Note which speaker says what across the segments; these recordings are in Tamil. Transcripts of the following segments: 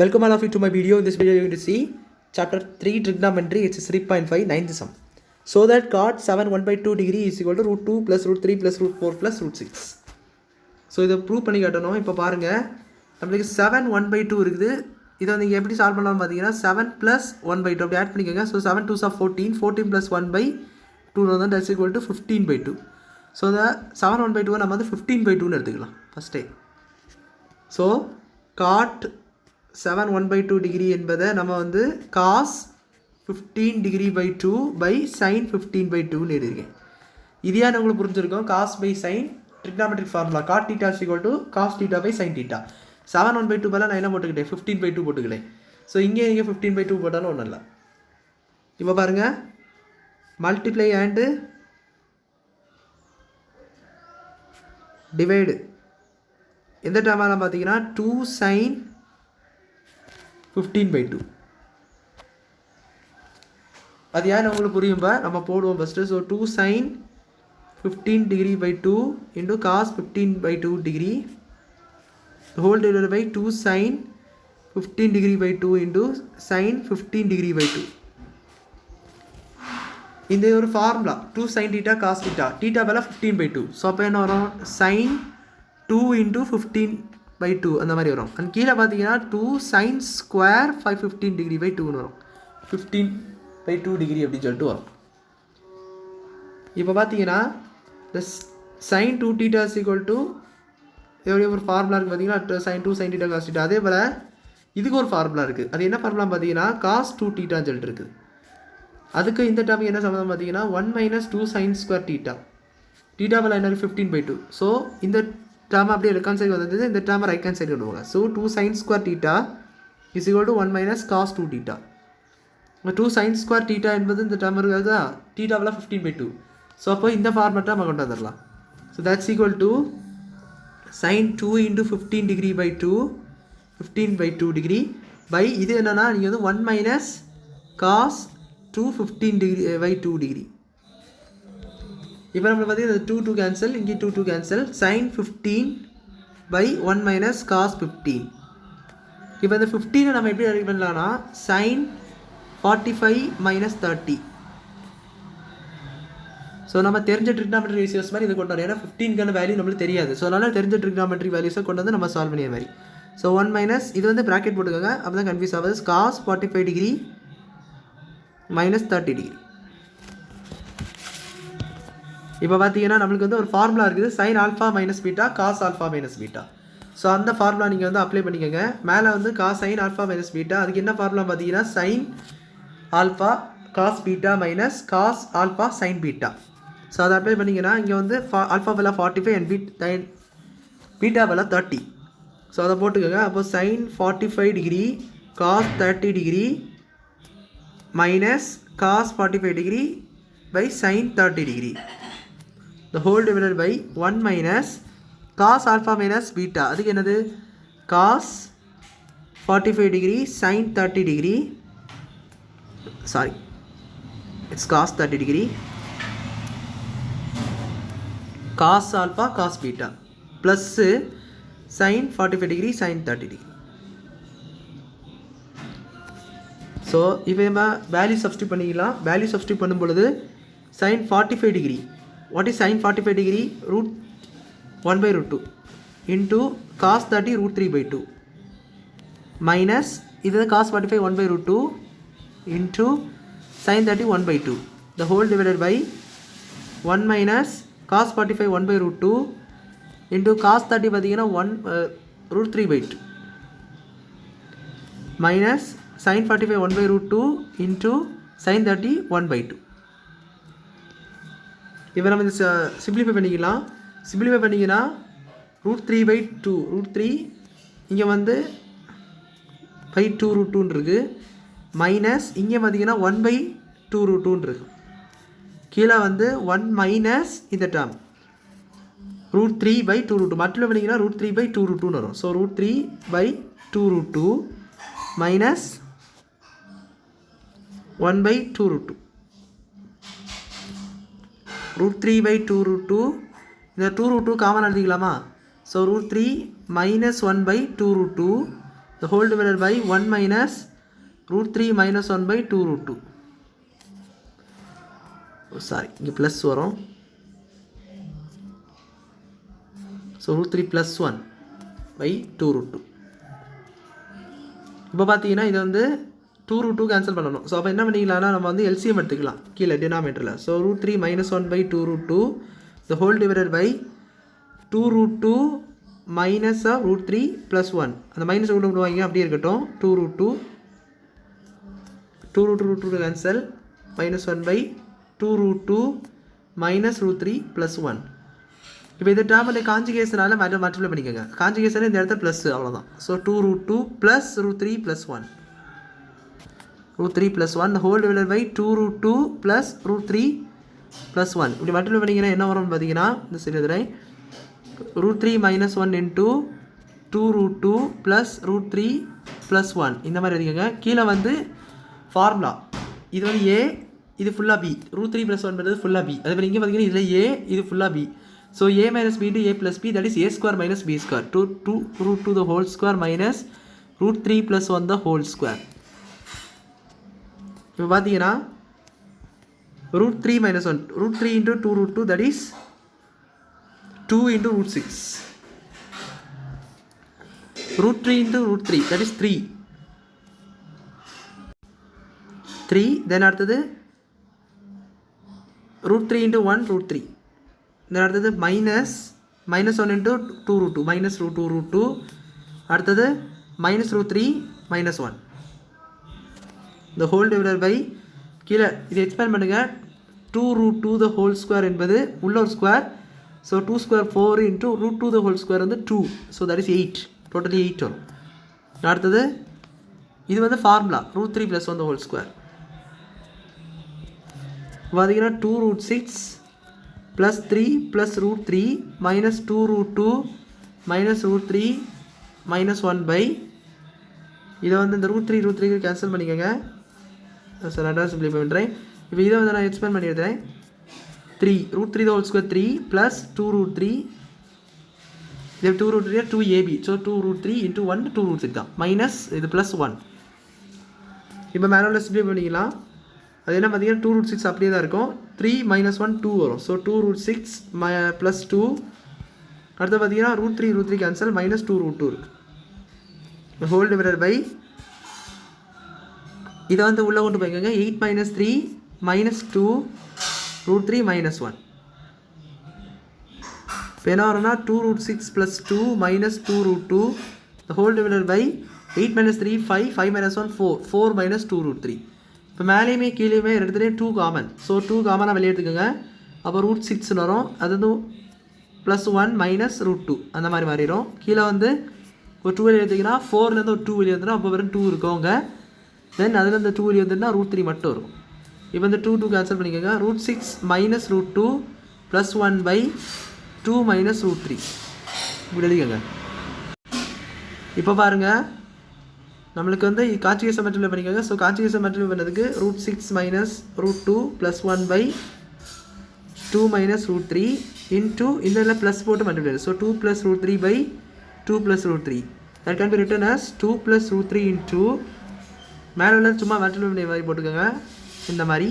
Speaker 1: Welcome all of you to my video. In this video, you are going to see chapter 3 trigonometry. It's 3.5 9th sum. So that cot 7 1 by 2 degree is equal to root 2 plus root 3 plus root 4 plus root 6. So இதை ப்ரூவ் பண்ணி காட்டணும். இப்போ பாருங்கள், நம்மளுக்கு 7 1 by 2 இருக்குது. இதை நீங்கள் எப்படி சால்வ் பண்ணலாம்னு பார்த்தீங்கன்னா 7 plus 1 by 2 அப்படி ஆட் பண்ணிக்கோங்க. So 7 2s are 14, 14 plus 1 by 2 வந்து that's equal to 15 by 2. So இந்த 7 1 by 2 நம்ம வந்து 15 by 2ன்னு எடுத்துக்கலாம் ஃபஸ்ட்டே. ஸோ cot 7 1 by 2 degree என்பதை நம்ம வந்து cos 15 degree by 2 by sin 15 by 2ன்னு எழுதிருக்கேன். இதையா உங்களுக்கு புரிஞ்சிருக்கோம். cos by sin trigonometric formula cot theta is equal to cos theta by sin theta. 7 1 by 2 பதிலாக நான் என்ன போட்டுக்கிட்டேன், 15 by 2 போட்டுக்கிட்டேன். ஸோ இங்கே நீங்கள் 15 by 2 போட்டாலும் ஒன்றும் இல்லை. இப்போ பாருங்கள், மல்டிப்ளை அண்டு டிவைடு எந்த டேர்மெல்லாம் பார்த்தீங்கன்னா 2 sin 15 by 2. அது ஏன் உங்களுக்கு புரியும்பா நம்ம போடுவோம் first. So 2 sin 15 degree by 2 into cos 15 by 2 degree whole divided by 2 sin 15 degree by 2 into sin 15 degree by 2. இந்த ஒரு formula 2 sin theta cos theta, theta வேலை 15 by 2. ஸோ அப்போ என்ன வரும், sin 2 into 15 by 2 அந்த மாதிரி வரும். அண்ட் கீழே பார்த்தீங்கன்னா 2 sin square 515 degree by 2ன்னு வரும். 15 by 2 degree அப்படின்னு சொல்லிட்டு வரும். இப்போ பார்த்தீங்கன்னா இந்த sin 2 theta is equal to எவ்வளோ ஒரு ஃபார்முலா இருக்குது பார்த்தீங்கன்னா sin 2 sin theta cos theta. அதே போல் இதுக்கு ஒரு ஃபார்முலா இருக்குது. அது என்ன ஃபார்முலா பார்த்தீங்கன்னா cos 2 thetaன்னு சொல்லிட்டு இருக்குது. அதுக்கு இந்த டேர்முக்கு என்ன சம்மந்தம் பார்த்தீங்கன்னா 1 minus 2 sin square theta. theta வேலை என்ன 15 by 2. ஸோ இந்த டேர்ம் அப்படியே லெஃப்ட் ஹேண்ட் சைடு வந்தது, இந்த டேர்மை ரைட் ஹேண்ட் சைடு கொண்டு போங்க. So 2 sin square theta is equal to 1 minus cos 2 theta. 2 sin square theta என்பது இந்த டேர்ம் இருக்கிறதா, theta வேலை 15 by 2. ஸோ அப்போ இந்த ஃபார்மெட்டை நம்ம கொண்டு வந்துடலாம். So that's equal to sin 2 into 15 degree by 2, 15 by 2 degree by இது என்னன்னா நீங்கள் வந்து 1 minus cos 2 15 degree by 2 degree. இப்போ நம்ம பார்த்தீங்கன்னா 2 2 கேன்சல், இங்கே 2 2 cancel. sin 15 by 1 minus cos 15. இப்போ இந்த 15 நம்ம எப்படி ரெடி பண்ணலாம்னா sin 45 minus 30. ஸோ நம்ம தெரிஞ்ச ட்ரிக்னாமெட்ரி ரேஷியோஸ் மாதிரி இது கொண்டு வரோம். ஏன்னா 15க்கான வேல்யூ நம்மளுக்கு தெரியாது. ஸோ அதனால் தெரிஞ்ச ட்ரிக்னாமெட்ரி வேல்யூஸை கொண்டு வந்து நம்ம சால்வ் பண்ணிய மாதிரி. ஸோ 1 மைனஸ் இது வந்து ப்ராக்கெட் போட்டுக்கோங்க, அப்போ தான் கன்ஃபியூஸ் ஆகுது. cos 45 degree minus 30 degree. இப்போ பார்த்தீங்கன்னா நம்மளுக்கு வந்து ஒரு ஃபார்முலா இருக்குது, sin alpha minus beta cos alpha minus beta. So அந்த ஃபார்முலா நீங்கள் வந்து அப்ளை பண்ணிக்கோங்க. மேலே வந்து cos sin alpha minus beta, அதுக்கு என்ன ஃபார்முலா பார்த்தீங்கன்னா sin alpha cos beta minus cos alpha sin beta. So அதை அப்ளை பண்ணிங்கன்னா இங்கே வந்து ஆல்ஃபா வேலை 45 அண்ட் பீட்டா வேலை 30. ஸோ அதை போட்டுக்கோங்க. அப்போ sin 45 degree cos 30 degree minus cos 45 degree by sin 30 degree. the whole divided by 1 minus cos alpha minus beta. அதுக்கு என்னது cos 45 degree sin 30 degree, sorry it's cos 30 degree cos alpha cos beta plus sin 45 degree sin 30 degree. So இப்போ நம்ம வேல்யூ சப்ஸ்டியூட் பண்ணிக்கலாம். வேல்யூ சப்ஸ்டியூட் பண்ணும் பொழுது sin 45 degree, what is sin 45 degree, root 1 by root 2 into cos 30 root 3 by 2 minus இது cos 45 1 by root 2 into sin 30 1 by 2 the whole divided by 1 minus cos 45 1 by root 2 into cos 30 பார்த்தீங்கன்னா 1 root 3 by 2 minus sin 45 1 by root 2 into sin 30 1 by 2. இப்போ நம்ம இந்த சிம்பிளிஃபை பண்ணிக்கலாம். சிம்பிளிஃபை பண்ணிங்கன்னா root 3 by 2, root 3 இங்கே வந்து by 2 root 2 இருக்குது, மைனஸ் இங்கே பார்த்தீங்கன்னா 1 by 2 root 2 இருக்குது. கீழே வந்து 1 மைனஸ் இந்த term root 3 by 2 root 2 multiply பண்ணிங்கன்னா root 3 by 2 root 2 வரும். So root 3 by 2 root 2 minus 1 by 2 root 2. root 3 by 2 root 2, இந்த 2 root 2 காமன் எழுதிக்கலாமா. So root 3 minus 1 by 2 root 2 the whole divided by 1 minus root 3 minus 1 by 2 root 2. Sorry, இங்கே ப்ளஸ் வரும். So root 3 plus 1 by 2 root 2. இப்போ பார்த்தீங்கன்னா இது வந்து 2 root 2 கேன்சல் பண்ணணும். ஸோ அப்போ என்ன பண்ணிக்கலாம்னா நம்ம வந்து எல்சிஎம் எடுத்துக்கலாம் கீழே டினாமேட்டரில். So root 3 minus 1 by 2 root 2 the whole divided by 2 root 2 minus of root 3 plus 1. அந்த மைனஸ் கொண்டு விடுவாங்க அப்படியே இருக்கட்டும். 2 root 2 root 2 cancel minus 1 by 2 root 2 minus root 3 plus 1. இப்போ இந்த டேர்ம் வந்து காஞ்சுகேஷனால மல்டிப்ளை பண்ணிக்கோங்க. காஞ்சுகேஷன் இந்த இடத்துல ப்ளஸ் அவ்வளோதான். So 2 root 2 plus root 3 plus 1. root 3 plus 1 the whole divided by 2 root 2 plus root 3 plus 1. இப்படி மல்டிப்ளை பண்ணிங்கன்னா என்ன வரும்னு பார்த்தீங்கன்னா இந்த சரி எதிராக root 3 minus 1 into 2 root 2 plus root 3 plus 1 இந்த மாதிரி எழுதிக்கோங்க. கீழே வந்து ஃபார்முலா இது வந்து ஏ, இது ஃபுல்லாக பி. root 3 plus 1 பண்ணுறது ஃபுல்லாக பி. அதே மாதிரி இங்கே பார்த்தீங்கன்னா இதில் ஏ, இது ஃபுல்லாக B. So A minus B into A plus B that is A square minus B square. 2 root 2 the whole square minus root 3 plus 1 the whole square. இப்போ பார்த்தீங்கன்னா root 3 minus 1 root 3 into 2 root 2 that is 2 into root 6. root 3 into root 3 that is 3. Then அடுத்தது root 3 into 1 root 3. then அடுத்தது minus 1 into 2 root 2 minus root 2 root 2. அடுத்தது minus root 3 minus 1. the whole divided by கீழே இது எக்ஸ்பேண்ட் பண்ணுங்க. 2 root 2 the whole square என்பது உள்ள ஒரு square. So 2 square 4 into root 2 the whole square வந்து 2. So that is 8. டோட்டலி 8 வரும். அடுத்தது இது வந்து formula root 3 plus 1 the whole square. பார்த்தீங்கன்னா 2 root 6 plus 3 plus root 3 minus 2 root 2 minus root 3 minus 1 by இதை வந்து இந்த root 3 கேன்சல் பண்ணிக்கோங்க. சார் அட்வான்ஸ் சிம்பிளிஃபை பண்ணுறேன். இப்போ இதை வந்து நான் எக்ஸ்பேண்ட் பண்ணி எடுத்துறேன். 3 root 3 the whole square 3 plus 2 root 3 இது 2 root 3 2ab. So 2 root 3 into 1 2 root 6 தான் மைனஸ் இது ப்ளஸ் 1. இப்போ மேனுவலில் சிம்பிளிஃபை பண்ணிக்கலாம். அது என்ன பார்த்தீங்கன்னா 2 root 6 அப்படியே தான் இருக்கும். 3 minus 1 2 வரும். So 2 root 6 plus 2. அடுத்து பார்த்தீங்கன்னா root 3 கேன்சல் மைனஸ் 2 root 2 இருக்குது. ஹோல் டிவைடட் பை இதை வந்து உள்ளே கொண்டு போய்க்கோங்க. 8 minus 3 minus 2 root 3 minus 1. இப்போ என்ன வரும்னா 2 root 6 plus 2 minus 2 root 2 the whole divided by 8 minus 3 5 minus 1 4 minus 2 root 3. இப்போ மேலேயுமே கீழேயுமே எடுத்துகிட்டே 2 காமன். ஸோ 2 காமனாக வெளியே எடுத்துக்கோங்க. அப்போ root 6 வரும். அது வந்து ப்ளஸ் 1 மைனஸ் root 2 அந்த மாதிரி மாறிடும். கீழே வந்து ஒரு 2 வெளியே எடுத்திங்கன்னா 4லேருந்து ஒரு 2 வெளியே வந்துடும். அப்போ வெறும் 2 இருக்கவங்க. தென் அதில் இந்த 2 வெளியே வந்துட்டுனா root 3 மட்டும் இருக்கும். இப்போ இந்த 2 கேன்சல் பண்ணிக்கோங்க. root 6 minus root 2 plus 1 by 2 minus root 3 இப்படி எழுதிக்கோங்க. இப்போ பாருங்கள் நம்மளுக்கு வந்து கான்ஜுகேஷன் மல்டிப்ளை பண்ணிக்கோங்க. ஸோ கான்ஜுகேஷன் மல்டிப்ளை பண்ணதுக்கு root 6 minus root 2 plus 1 by 2 minus root 3 into இந்த இதில் ப்ளஸ் போட்டு multiply. So 2 plus root 3 by 2 plus root 3 that can be written as 2 plus root 3 into மேலே உள்ள சும்மா மல்டிப்ளை பண்ணி மாதிரி போட்டுக்கோங்க. இந்த மாதிரி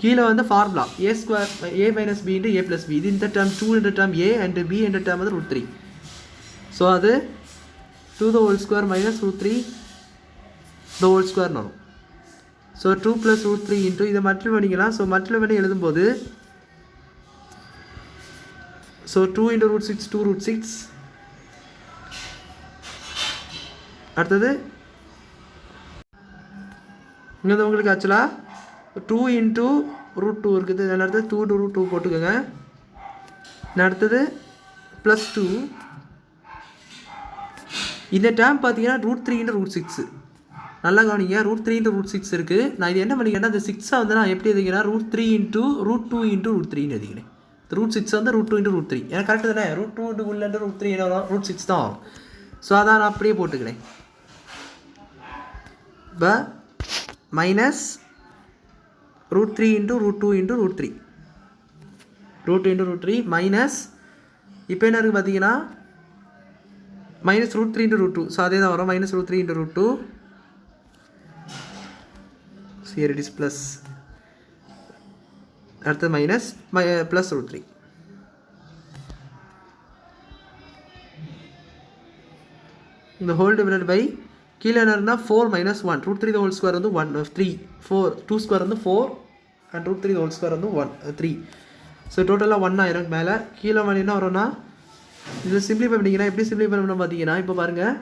Speaker 1: கீழே வந்து ஃபார்முலா ஏ ஸ்கொயர் ஏ மைனஸ் பி இன்ட்டு ஏ ப்ளஸ் பி. இது இந்த டேர்ம் 2 என்ற டேர்ம் ஏ அண்ட் பி என்ற டேர்ம் வந்து root 3. ஸோ அது 2 the whole square minus root 3 the whole square வரும். ஸோ 2 plus root 3 இன்ட்டு இதை மல்டிப்ளை பண்ணிக்கலாம். ஸோ மல்டிப்ளை பண்ணி எழுதும்போது ஸோ 2 into root 6 2 root 6. அடுத்தது இங்கே வந்து உங்களுக்கு ஆக்சுவலாக 2 into root 2 இருக்குது. இதில் அடுத்தது 2 into root 2 போட்டுக்கோங்க. அடுத்தது ப்ளஸ் 2. இந்த டேர்ம் பார்த்தீங்கன்னா root 3 into root 6. நல்லா கவனிங்க. root 3 into root 6 இருக்குது. நான் இது என்ன பண்ணிக்கிறேன்னா இந்த 6 வந்து நான் எப்படி எழுதிக்கிறேன்னா root 3 into root 2 into root 3 எழுதிக்கிறேன். root 6 வந்து root 2 into root 3. எனக்கு கரெக்டு தானே. root 2 into உள்ள root 3 என்ன வரும்? root 6 தான் வரும். ஸோ அதான் நான் அப்படியே போட்டுக்கிறேன். இப்போ minus root 3 into root 2 into root 3 root 2 into root 3 minus இப்போ என்ன இருக்குது பார்த்தீங்கன்னா minus root three into root two. So அதே தான் வரும், minus root three into root two. Here it is plus. அடுத்தது மைனஸ் ப்ளஸ் ரூட் த்ரீ. இந்த ஹோல் டிவைடட் பை கீழே என்ன இருந்தால் 4 minus 1 root three the whole square வந்து 1 3 4 2 ஸ்கொயர் வந்து 4 and root three the whole square வந்து 1 3. ஸோ டோட்டலாக 1 ஆயிரம் மேலே. கீழே வந்து என்ன வரும்னா இதில் சிம்பிளிஃபை பண்ணிங்கன்னா எப்படி சிம்பிளிஃபை பண்ணணும் பார்த்தீங்கன்னா, இப்போ பாருங்கள்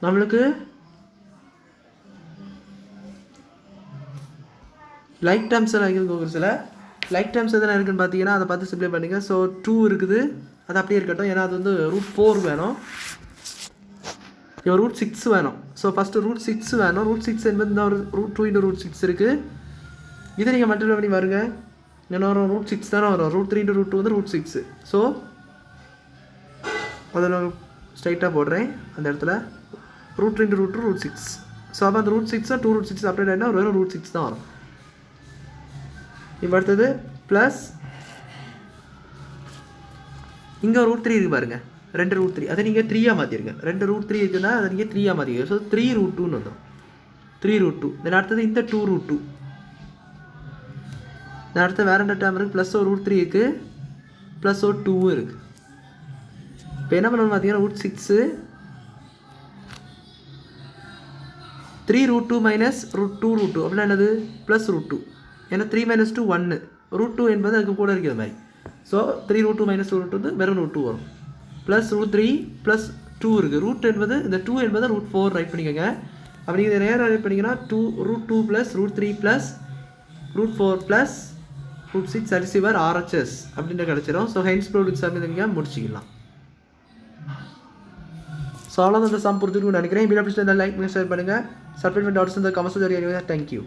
Speaker 1: நம்மளுக்கு லைக் டேர்ம்ஸ் எல்லாம் இருக்குது ஒரு சில லைக் டேர்ம்ஸ் எதனா இருக்குன்னு பார்த்தீங்கன்னா அதை பார்த்து சிம்பிளை பண்ணிங்க. ஸோ 2 இருக்குது, அது அப்படியே இருக்கட்டும். ஏன்னா அது வந்து ரூட் 4 வேணும், ரூட் 6 வேணும். ஸோ ஃபஸ்ட்டு ரூட் 6 வேணும். ரூட் 6 என்பது இந்த ஒரு ரூட் 2 இன்ட்டு ரூட் 6 இருக்குது. இதை நீங்கள் மல்டிப்ளை பண்ணி பாருங்க, என்ன வரும், ரூட் 6 தானே வரும். ரூட் 3 இன்ட்டு ரூட் 2 வந்து ரூட் 6. ஸோ அதில் ஸ்ட்ரைட்டாக போடுறேன் அந்த இடத்துல root 3 into root 2 root 6. So அப்போ அந்த ரூட் 6 2 ரூட் 6 அப்டேட் ஆகினா வெறும் ரூட் 6 தான் வரும். இப்போ அடுத்தது ப்ளஸ் இங்கே ரூட் 3 இருக்குது பாருங்கள், 2 ரூட் 3. அதை நீங்கள் 3 மாற்றிருங்க. 2 ரூட் 3 இருக்குன்னா அதை நீங்கள் 3 மாற்றிருங்க. ஸோ 3 ரூட் 2ன்னு வந்துடும், 3 ரூட் 2. தென் அடுத்தது இந்த 2 ரூட் 2. தென் அடுத்து வேறு ரெண்டு டேர்ம் இருக்குது, ப்ளஸ் ஒரு ரூட் 3 இருக்குது, ப்ளஸ் ஒரு 2 இருக்குது. இப்போ என்ன பண்ணணும் பார்த்தீங்கன்னா root 6 3 root 2 minus root 2 root 2 அப்படின்னா என்னது, ப்ளஸ் ரூட் 2. ஏன்னா 3 மைனஸ் 2 1 ரூட் 2 என்பது அதுக்கு கூட இருக்கிற மாதிரி. ஸோ 3 ரூட் 2 மைனஸ் ரூட் 2 வந்து வெறும் ரூட் 2 வரும். ப்ளஸ் ரூட் 3 ப்ளஸ் 2 இருக்குது. ரூட் என்பது இந்த 2 என்பது ரூட் 4 ரைட் பண்ணிக்கோங்க. அப்படி இதை நேராக ரைட் பண்ணிங்கன்னா 2 root 2 plus root 3 plus root 4 plus root 6 அரிசிவர் RHS அப்படின்ற கிடச்சிடும். ஸோ ஹென்ஸ் ப்ராடக்ட் சம் இதை நீங்கள் முடிச்சிக்கலாம். ஸோ அவ்வளோதான் அந்த சம் புரிஞ்சுக்கணும்னு நினைக்கிறேன். வீடியோ பிடிச்சிருந்தா லைக் பண்ணி ஷேர் பண்ணுங்கள். சப்ஸ்கிரைப் பண்ணி டாட்ஸ் இந்த கமெண்ட்ஸ் தெரியும். தேங்க்யூ.